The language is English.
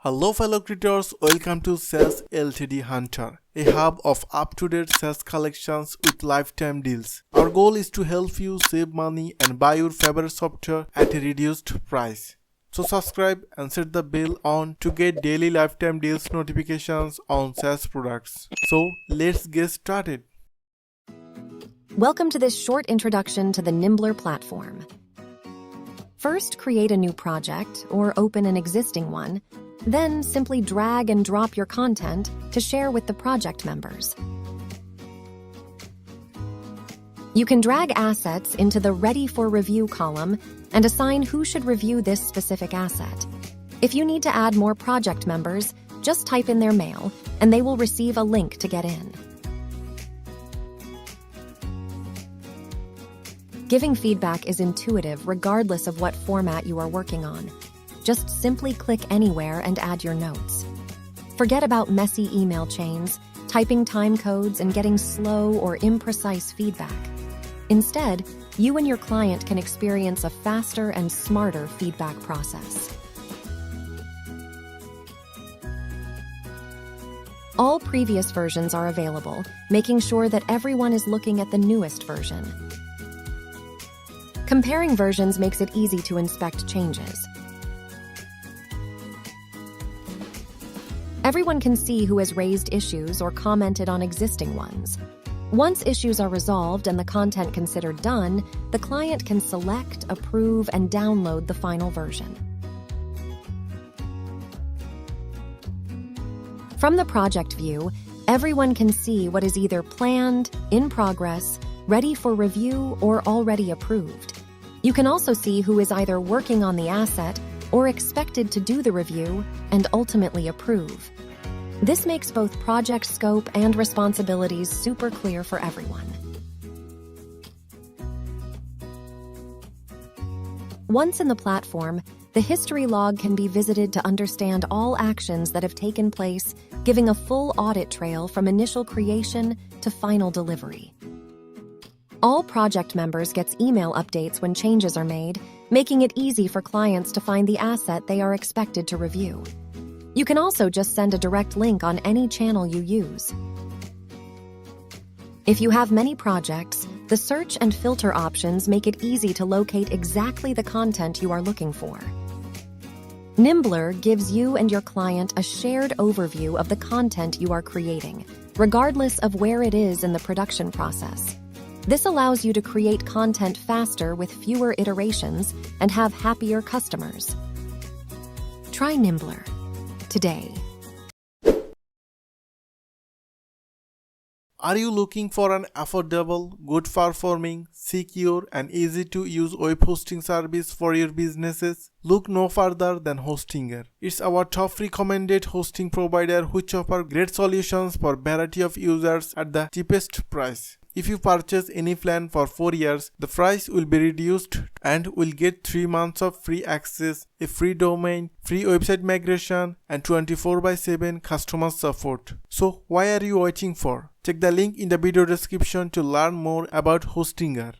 Hello fellow creators, welcome to SaaS Ltd Hunter, a hub of up-to-date SaaS collections with lifetime deals. Our goal is to help you save money and buy your favorite software at a reduced price. So subscribe and set the bell on to get daily lifetime deals notifications on SaaS products. So let's get started. Welcome to this short introduction to the Niimblr platform. First, create a new project or open an existing one. Then simply drag and drop your content to share with the project members. You can drag assets into the Ready for Review column and assign who should review this specific asset. If you need to add more project members, just type in their mail and they will receive a link to get in. Giving feedback is intuitive regardless of what format you are working on. Just simply click anywhere and add your notes. Forget about messy email chains, typing time codes, and getting slow or imprecise feedback. Instead, you and your client can experience a faster and smarter feedback process. All previous versions are available, making sure that everyone is looking at the newest version. Comparing versions makes it easy to inspect changes. Everyone can see who has raised issues or commented on existing ones. Once issues are resolved and the content considered done, the client can select, approve, and download the final version. From the project view, everyone can see what is either planned, in progress, ready for review, or already approved. You can also see who is either working on the asset or expected to do the review and ultimately approve. This makes both project scope and responsibilities super clear for everyone. Once in the platform, the history log can be visited to understand all actions that have taken place, giving a full audit trail from initial creation to final delivery. All project members gets email updates when changes are made, making it easy for clients to find the asset they are expected to review. You can also just send a direct link on any channel you use. If you have many projects, the search and filter options make it easy to locate exactly the content you are looking for. Niimblr gives you and your client a shared overview of the content you are creating, regardless of where it is in the production process. This allows you to create content faster with fewer iterations and have happier customers. Try Niimblr today. Are you looking for an affordable, good-performing, secure, and easy-to-use web hosting service for your businesses? Look no further than Hostinger. It's our top recommended hosting provider which offers great solutions for a variety of users at the cheapest price. If you purchase any plan for 4 years, the price will be reduced and will get 3 months of free access, a free domain, free website migration, and 24/7 customer support. So why are you waiting for? Check the link in the video description to learn more about Hostinger.